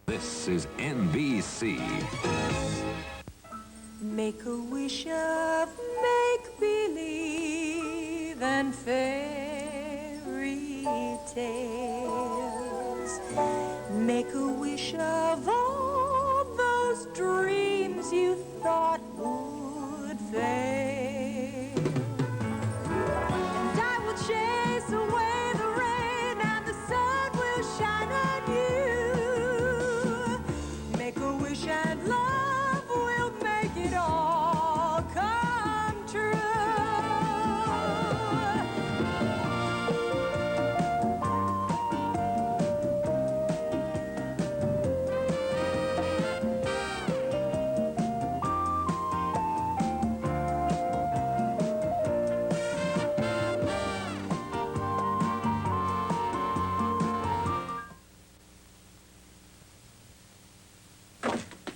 This is NBC. Make a wish of make-believe and fairy tales. Make a wish of all those dreams you thought would fail. And I will chase away the rain and the sun will shine on you. Make a wish and love will make it all come true.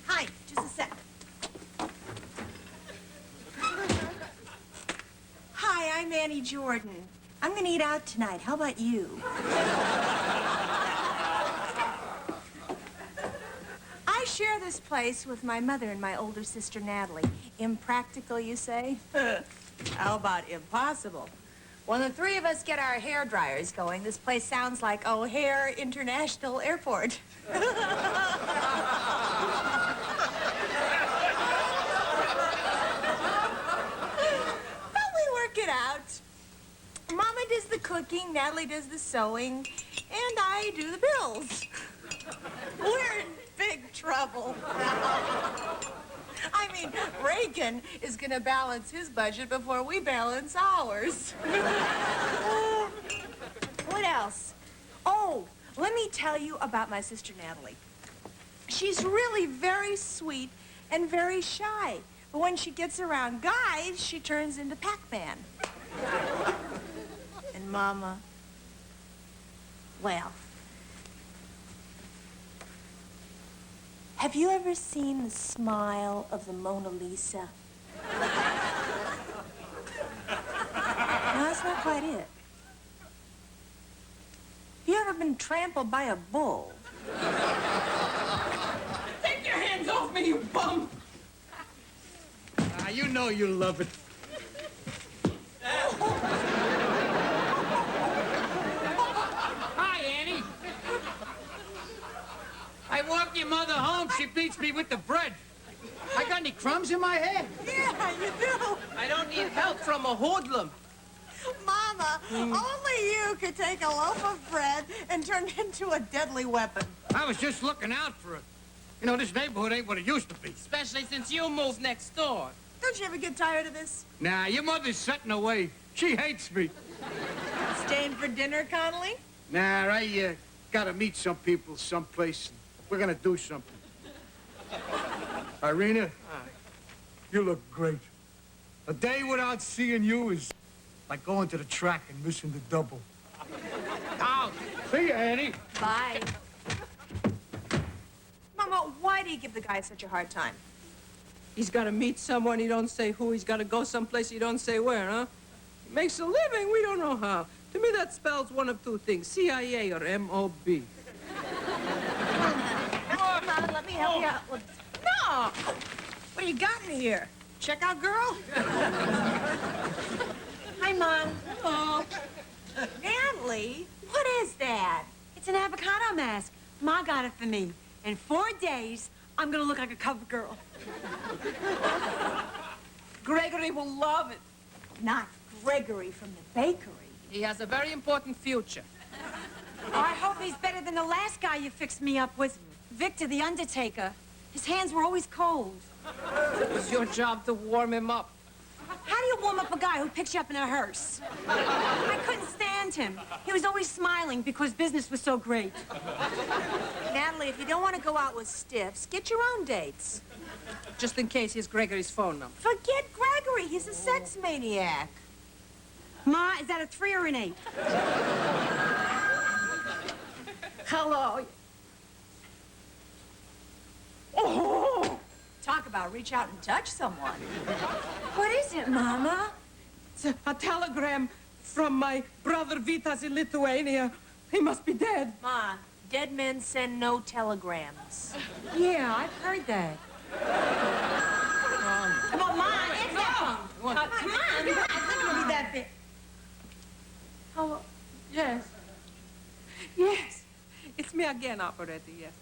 Hi, just a sec. Hi, I'm Annie Jordan. I'm gonna eat out tonight. How about you? I share this place with my mother and my older sister, Natalie. Impractical, you say? How about impossible? When the three of us get our hair dryers going, this place sounds like O'Hare International Airport. It out. Mama does the cooking, Natalie does the sewing, and I do the bills. We're in big trouble. I mean, Reagan is gonna balance his budget before we balance ours. What else? Oh, let me tell you about my sister Natalie. She's really very sweet and very shy. But when she gets around guys, she turns into Pac-Man. And Mama, well, have you ever seen the smile of the Mona Lisa? No, that's not quite it. Have you ever been trampled by a bull? Take your hands off me, you bum! You know you love it. Hi, Annie. I walk your mother home. She beats me with the bread. I got any crumbs in my head? Yeah, you do. I don't need help from a hoodlum. Mama, only you could take a loaf of bread and turn it into a deadly weapon. I was just looking out for it. You know, this neighborhood ain't what it used to be. Especially since you moved next door. Don't you ever get tired of this? Nah, your mother's setting away. She hates me. Staying for dinner, Connolly? Nah, I gotta meet some people someplace. We're gonna do something. Irina, you look great. A day without seeing you is like going to the track and missing the double. Oh, See ya, Annie. Bye. Mama, why do you give the guy such a hard time? He's got to meet someone, he don't say who. He's got to go someplace, he don't say where, huh? He makes a living, we don't know how. To me, that spells one of two things, CIA or M.O.B. Mama, let me help you out with... No! What do you got in here? Checkout girl? Hi, Mom. Oh. Natalie, what is that? It's an avocado mask. Ma got it for me. In 4 days, I'm gonna look like a cover girl. Gregory will love it. Not Gregory from the bakery. He has a very important future. Oh, I hope he's better than the last guy you fixed me up with, Victor the Undertaker. His hands were always cold. It was your job to warm him up. How do you warm up a guy who picks you up in a hearse? I couldn't stand him. He was always smiling because business was so great. Natalie, if you don't want to go out with stiffs, get your own dates. Just in case he has Gregory's phone number. Forget Gregory. He's a sex maniac. Ma, is that a 3 or an 8? Hello. Oh! Talk about reach out and touch someone. What is it, Mama? It's a telegram from my brother Vitas in Lithuania. He must be dead. Ma, dead men send no telegrams. Yeah, I've heard that. Come on, Mom, it's that phone. Come on, you guys, look at me that bit. Hello? Yes. Yes. It's me again, operator, yes.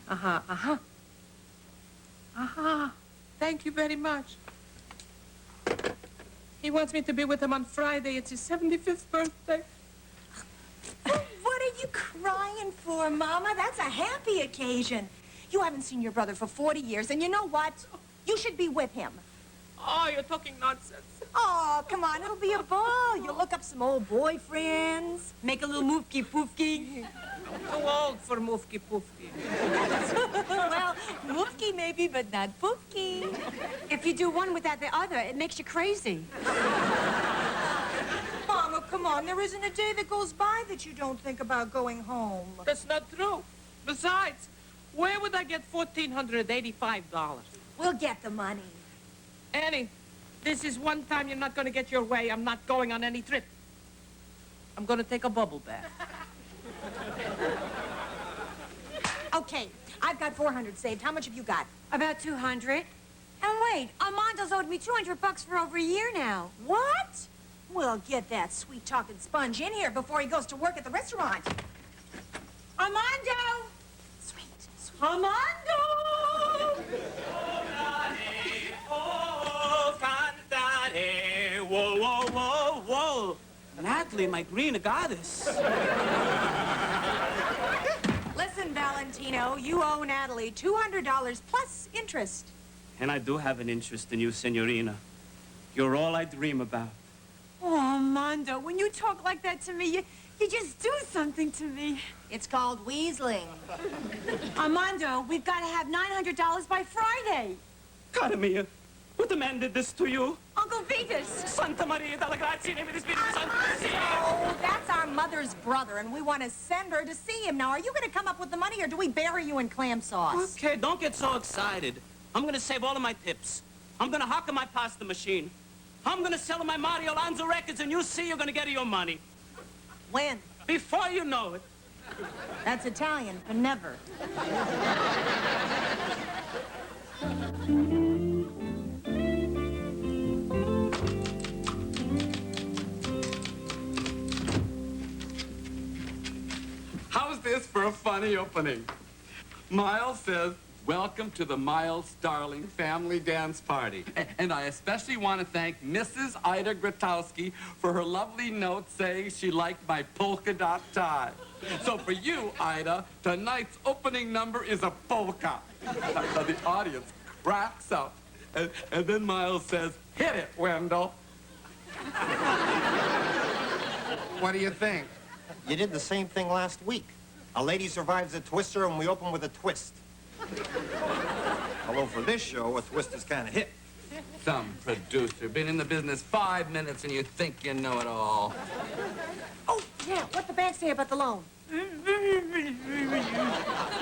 Uh-huh, uh-huh. Uh-huh. Thank you very much. He wants me to be with him on Friday. It's his 75th birthday. What are you crying for, Mama? That's a happy occasion. You haven't seen your brother for 40 years, and you know what? You should be with him. Oh, you're talking nonsense. Oh, come on, it'll be a ball. You'll look up some old boyfriends. Make a little moofky poofky. Too old for moofky poofky. Well, Moofky maybe, but not Poofky. If you do one without the other, it makes you crazy. Mama, come on. There isn't a day that goes by that you don't think about going home. That's not true. Besides, where would I get $1,485? We'll get the money. Annie, this is one time you're not going to get your way. I'm not going on any trip. I'm going to take a bubble bath. Okay, I've got 400 saved. How much have you got? About 200. And wait, Armando's owed me $200 for over a year now. What? We'll get that sweet-talking sponge in here before he goes to work at the restaurant. Armando! Sweet. Armando! Whoa, whoa, whoa, whoa. Natalie, my green goddess. Listen, Valentino, you owe Natalie $200 plus interest. And I do have an interest in you, Senorina. You're all I dream about. Oh, Armando, when you talk like that to me, you just do something to me. It's called weaseling. Armando, we've got to have $900 by Friday. Cara mia, what the man did this to you? Uncle Vitus. Santa Maria della Grazia, name of the Spirito Santo. Oh, that's our mother's brother, and we want to send her to see him. Now, are you going to come up with the money, or do we bury you in clam sauce? Okay, don't get so excited. I'm gonna save all of my tips. I'm gonna hock my pasta machine. I'm gonna sell my Mario Lanza records, and you see you're gonna get your money. When? Before you know it. That's Italian for never. How's this for a funny opening? Miles says, welcome to the Miles Starling Family Dance Party. And I especially want to thank Mrs. Ida Grotowski for her lovely note saying she liked my polka dot tie. So for you, Ida, tonight's opening number is a polka. The audience cracks up. And then Miles says, hit it, Wendell. What do you think? You did the same thing last week. A lady survives a twister, and we open with a twist. Although for this show, a twist is kind of hit. Some producer, been in the business 5 minutes and you think you know it all. Oh, yeah, what'd the bank say about the loan?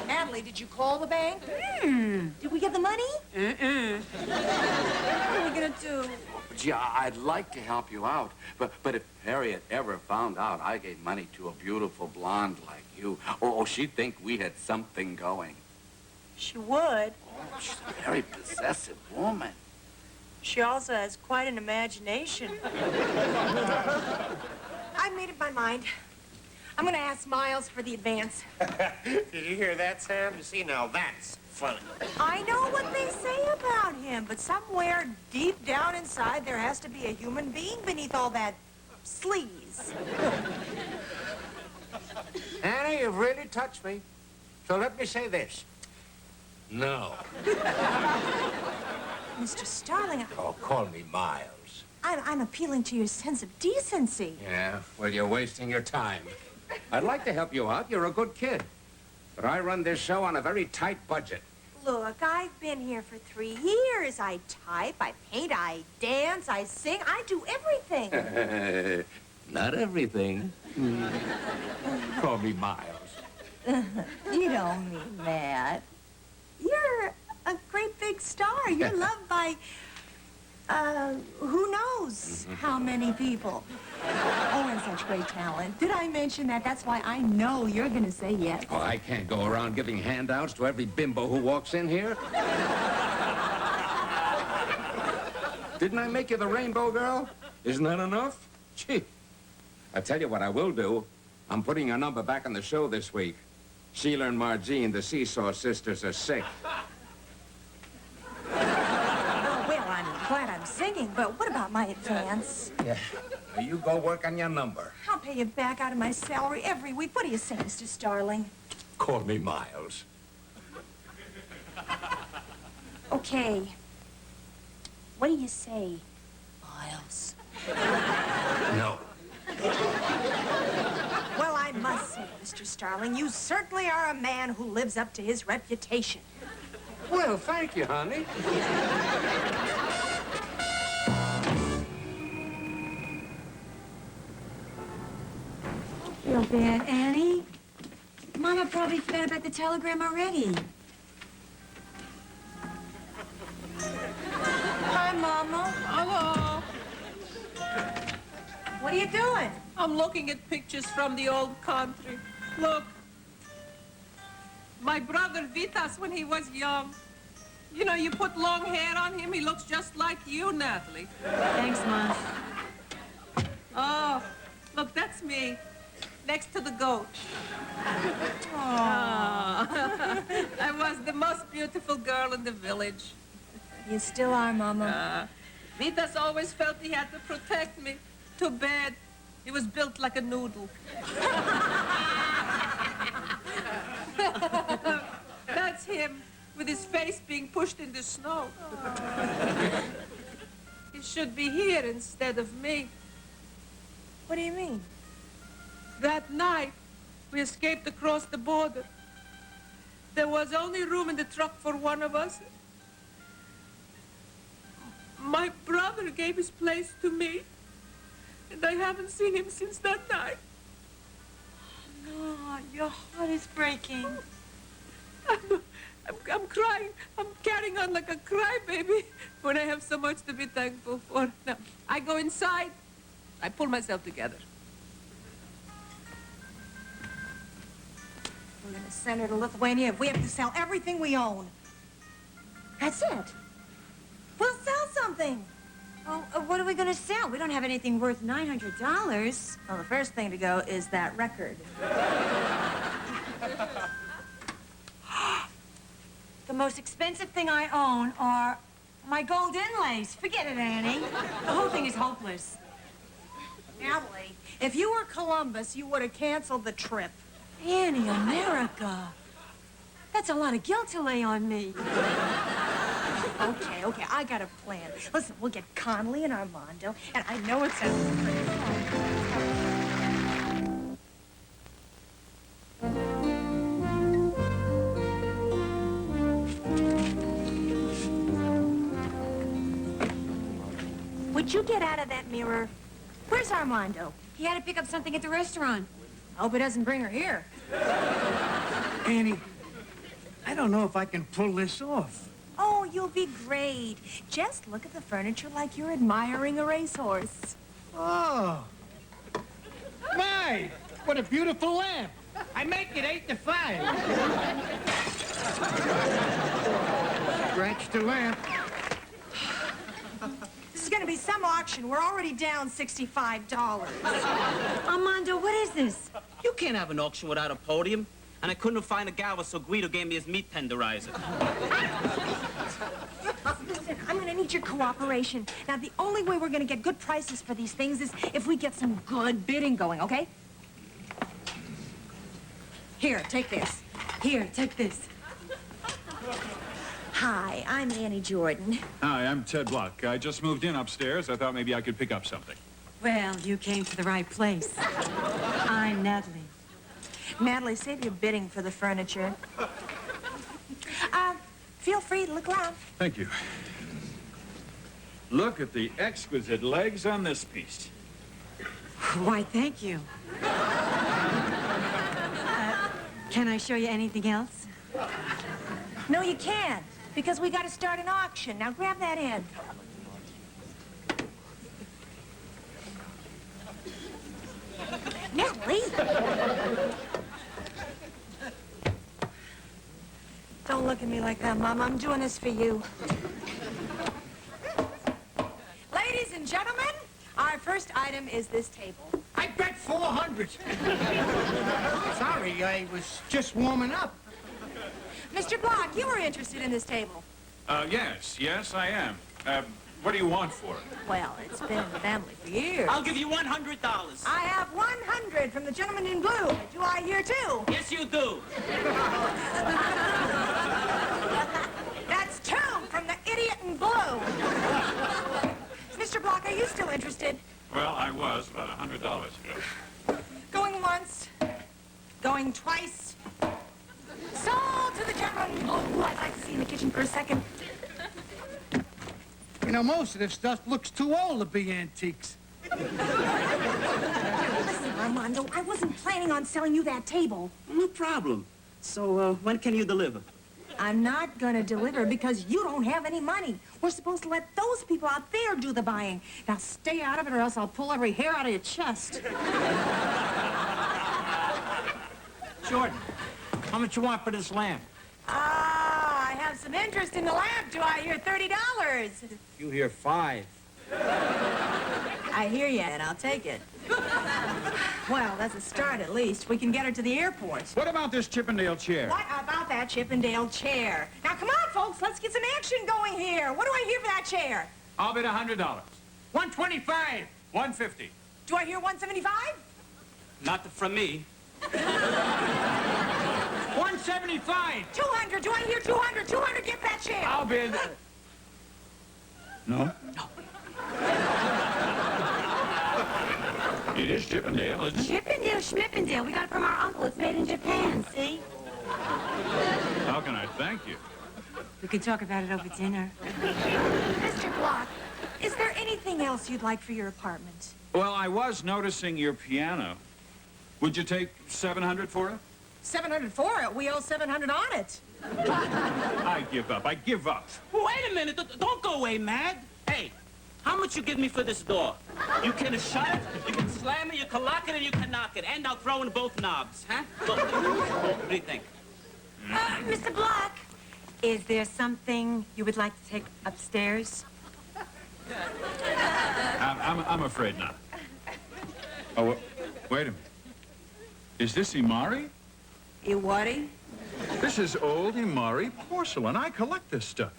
Natalie, did you call the bank? Did we get the money? What are we gonna do? Gee, I'd like to help you out, but if Harriet ever found out I gave money to a beautiful blonde like you, she'd think we had something going. She would. She's a very possessive woman. She also has quite an imagination. I made up my mind. I'm gonna ask Miles for the advance. Did you hear that, Sam? You see, now that's funny. I know what they say about him, but somewhere deep down inside there has to be a human being beneath all that sleaze. Annie, you've really touched me. So let me say this. No. Mr. Starling, Oh, call me Miles. I'm appealing to your sense of decency. Yeah, well, you're wasting your time. I'd like to help you out. You're a good kid. But I run this show on a very tight budget. Look, I've been here for 3 years. I type, I paint, I dance, I sing. I do everything. Not everything. Call me Miles. You don't mean that. You're a great big star. You're loved by Who knows how many people? Oh, and such great talent. Did I mention that? That's why I know you're gonna say yes. Oh, I can't go around giving handouts to every bimbo who walks in here. Didn't I make you the rainbow girl? Isn't that enough? Gee. I tell you what I will do. I'm putting your number back on the show this week. Sheila and Margine, the Seesaw sisters, are sick. Oh, well, I'm glad I'm singing, but what about my advance? Yeah. Now you go work on your number. I'll pay you back out of my salary every week. What do you say, Mr. Starling? Call me Miles. Okay. What do you say, Miles? No. Well, I must say, Mr. Starling, you certainly are a man who lives up to his reputation. Well, thank you, honey. Feel bad, Annie. Mama probably forgot about the telegram already. Hi, Mama. Hello. What are you doing? I'm looking at pictures from the old country. Look. My brother Vitas when he was young. You know, you put long hair on him, he looks just like you, Natalie. Thanks, Mom. Oh, look, that's me. Next to the goat. Oh. I was the most beautiful girl in the village. You still are, Mama. Vitas always felt he had to protect me. Too bad. He was built like a noodle. That's him, with his face being pushed in the snow. He should be here instead of me. What do you mean? That night, we escaped across the border. There was only room in the truck for one of us. My brother gave his place to me, and I haven't seen him since that night. Oh, your heart is breaking. I'm crying. I'm carrying on like a crybaby when I have so much to be thankful for. Now, I go inside. I pull myself together. We're gonna send her to Lithuania if we have to sell everything we own. That's it. We'll sell something. Well, what are we gonna sell? We don't have anything worth $900. Well, the first thing to go is that record. The most expensive thing I own are my gold inlays. Forget it, Annie. The whole thing is hopeless. Natalie, if you were Columbus, you would have canceled the trip. Annie, America. That's a lot of guilt to lay on me. Okay, I got a plan. Listen, we'll get Connolly and Armando, and I know it sounds crazy. Would you get out of that mirror? Where's Armando? He had to pick up something at the restaurant. I hope he doesn't bring her here. Annie, I don't know if I can pull this off. Oh, you'll be great. Just look at the furniture like you're admiring a racehorse. Oh. My, what a beautiful lamp. I make it 8 to 5. Scratch the lamp. This is gonna be some auction. We're already down $65. Armando, what is this? You can't have an auction without a podium. And I couldn't find a gavel, so Guido gave me his meat tenderizer. Listen, I'm gonna need your cooperation. Now, the only way we're gonna get good prices for these things is if we get some good bidding going, okay? Here, take this. Here, take this. Hi, I'm Annie Jordan. Hi, I'm Ted Block. I just moved in upstairs. I thought maybe I could pick up something. Well, you came to the right place. I'm Natalie. Natalie, save your bidding for the furniture. Feel free to look around. Thank you. Look at the exquisite legs on this piece. Why, thank you. Can I show you anything else? No, you can't, because we gotta start an auction. Now, grab that end. Natalie! Don't look at me like that, Mom. I'm doing this for you. Ladies and gentlemen, our first item is this table. I bet 400. Sorry, I was just warming up. Mr. Block, you were interested in this table. Yes, I am. What do you want for it? Well, it's been in the family for years. I'll give you $100. I have 100 from the gentleman in blue. Do I hear two? Yes, you do. That's two from the idiot in blue. Mr. Block, are you still interested? Well, I was about $100 ago. Going once. Going twice. Sold to the gentleman. Oh, I'd like to see you in the kitchen for a second. You know, most of this stuff looks too old to be antiques. Listen, Armando, I wasn't planning on selling you that table. No problem. So, when can you deliver? I'm not gonna deliver because you don't have any money. We're supposed to let those people out there do the buying. Now stay out of it or else I'll pull every hair out of your chest. Jordan, how much you want for this lamp? Ah, I have some interest in the lamp. Do I hear $30? You hear 5. I hear you, and I'll take it. Well, that's a start at least. We can get her to the airport. What about this Chippendale chair? What about that Chippendale chair? Now, come on, folks. Let's get some action going here. What do I hear for that chair? I'll bid $100. 125. 150. Do I hear 175? Not from me. 175. 200. Do I hear 200? 200, get that chair. I'll bid... No? It is Chippendale, isn't it? Chippendale, Schmippendale. We got it from our uncle. It's made in Japan, see? How can I thank you? We could talk about it over dinner. Mr. Block, is there anything else you'd like for your apartment? Well, I was noticing your piano. Would you take $700 for it? 700 for it. We owe 700 on it. I give up. I give up. Wait a minute. Don't go away, Mad. Hey, how much you give me for this door? You can shut it, you can slam it, you can lock it, and you can knock it. And I'll throw in both knobs, huh? Look, what do you think? Mr. Block, is there something you would like to take upstairs? I'm afraid not. Oh, wait a minute. Is this Imari? Iwari? This is old Imari porcelain. I collect this stuff.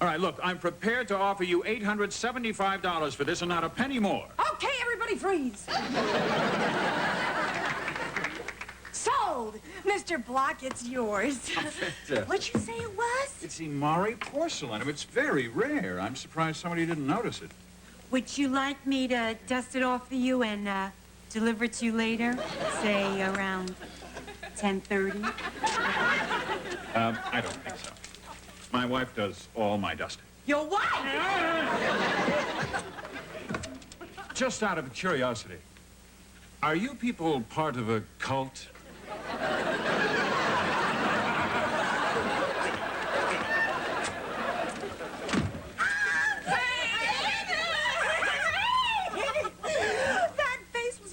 All right, look, I'm prepared to offer you $875 for this and not a penny more. Okay, everybody freeze. Sold. Mr. Block, it's yours. What'd you say it was? It's Imari porcelain. It's very rare. I'm surprised somebody didn't notice it. Would you like me to dust it off for you and deliver it to you later? Say around 10:30? I don't think so. My wife does all my dusting. Your wife? Just out of curiosity, are you people part of a cult?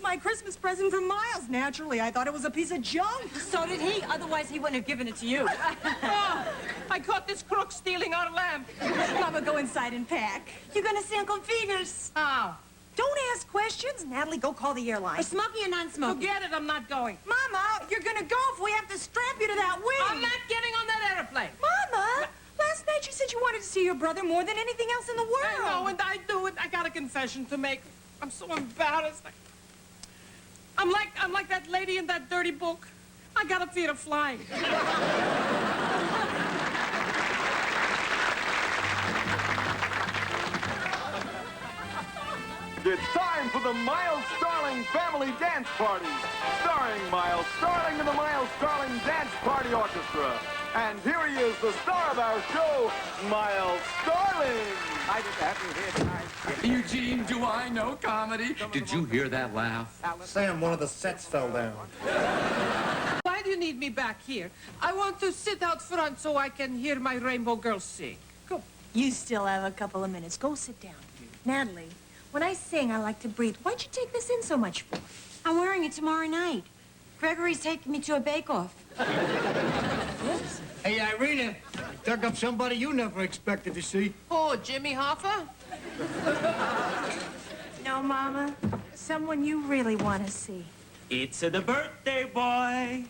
My Christmas present from Miles. Naturally, I thought it was a piece of junk. So did he. Otherwise, he wouldn't have given it to you. Oh, I caught this crook stealing our lamp. Mama, go inside and pack. You're gonna see Uncle Peter's. How? Don't ask questions. Natalie, go call the airline. Smoky or non-smoky? Forget it, I'm not going. Mama, you're gonna go if we have to strap you to that wing. I'm not getting on that airplane. Mama, last night you said you wanted to see your brother more than anything else in the world. I know, and I do it. I got a confession to make. I'm so embarrassed. I'm like that lady in that dirty book. I got a fear of flying. It's time for the Miles Starling Family Dance Party, starring Miles Starling and the Miles Starling Dance Party Orchestra. And here he is, the star of our show, Miles Starling. I just haven't here tonight. Eugene, do I know comedy? Did you hear that laugh? Sam, one of the sets fell down. Why do you need me back here? I want to sit out front so I can hear my Rainbow Girls sing. Go. You still have a couple of minutes. Go sit down. Natalie, when I sing, I like to breathe. Why'd you take this in so much for? I'm wearing it tomorrow night. Gregory's taking me to a bake-off. Hey, Irina, I dug up somebody you never expected to see. Oh, Jimmy Hoffa? No, Mama. Someone you really want to see. It's the birthday boy.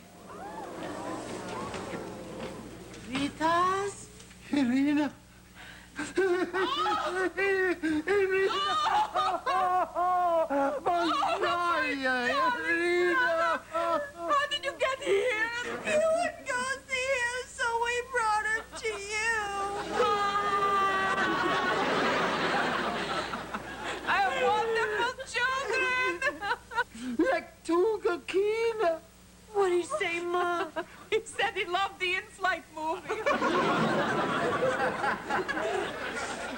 Rita's? Irina. How did you get here? You wouldn't go see him, so we brought her to you. I have wonderful children. Lectuga Kina. What did he say, Ma? He said he loved the in-flight movie.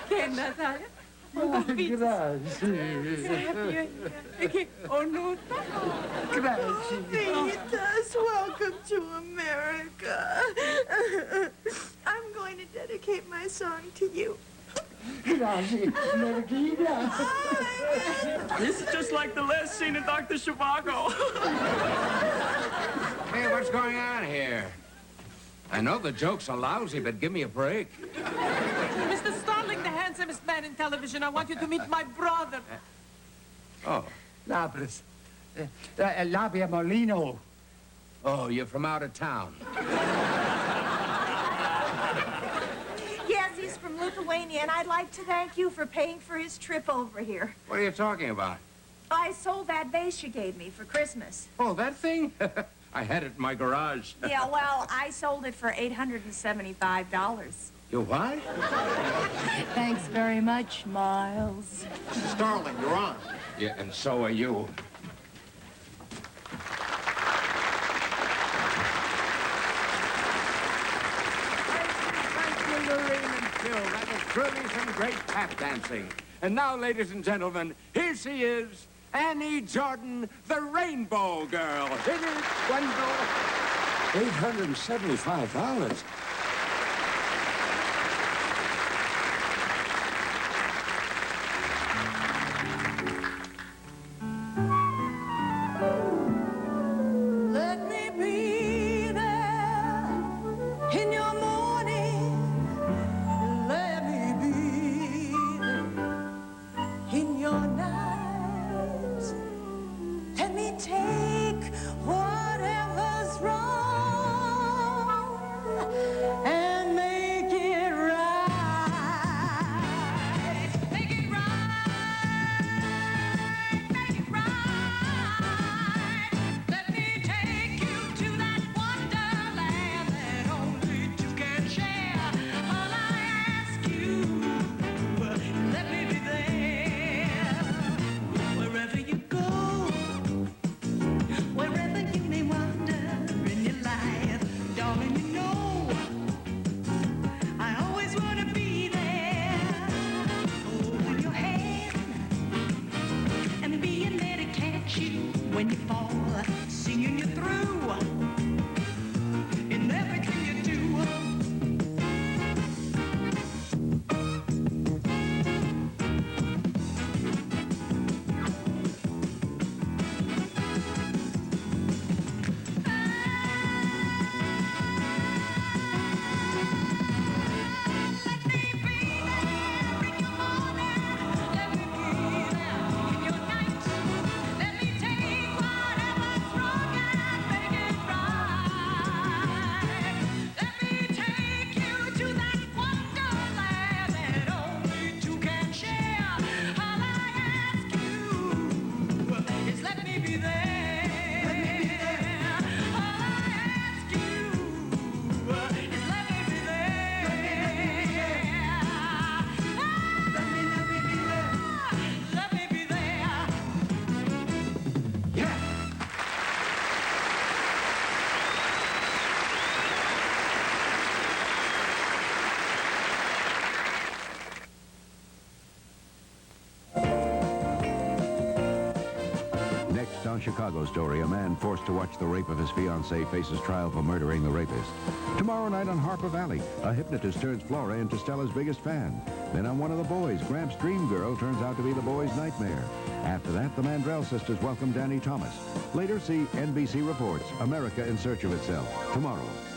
Okay, Natalia. Okay. Oh, no. Vitas, welcome to America. I'm going to dedicate my song to you. This is just like the last scene in Dr. Zhivago. Hey, what's going on here? I know the jokes are lousy, but give me a break. Mr. Starling, the handsomest man in television, I want you to meet my brother. Oh. Labras. Labia Molino. Oh, you're from out of town. Yes, he's from Lithuania, and I'd like to thank you for paying for his trip over here. What are you talking about? I sold that vase you gave me for Christmas. Oh, that thing? I had it in my garage. Yeah, well, I sold it for $875. You what? Thanks very much, Miles. Starling, you're on. Yeah, and so are you. Thank you, Lorraine and Phil. That was truly some great tap dancing. And now, ladies and gentlemen, here she is, Annie Jordan, the Rainbow Girl. Hit it, Wendell. $875. Let me be there in your morning. Let me be there in your night. Let me take whatever's wrong and make it right. Make it right. Make it right. Let me take you to that wonderland that only two can share. All I ask you, let me be there. Wherever you go, wherever you may wander in your life, darling, you know I always want to be there. Holding your hand and being there to catch you when you fall, singing you through in everything you do. Next on Chicago Story, a man forced to watch the rape of his fiancée faces trial for murdering the rapist. Tomorrow night on Harper Valley, a hypnotist turns Flora into Stella's biggest fan. Then on One of the Boys, Gramps' dream girl turns out to be the boy's nightmare. After that, the Mandrell sisters welcome Danny Thomas. Later, see NBC Reports, America in Search of Itself, tomorrow.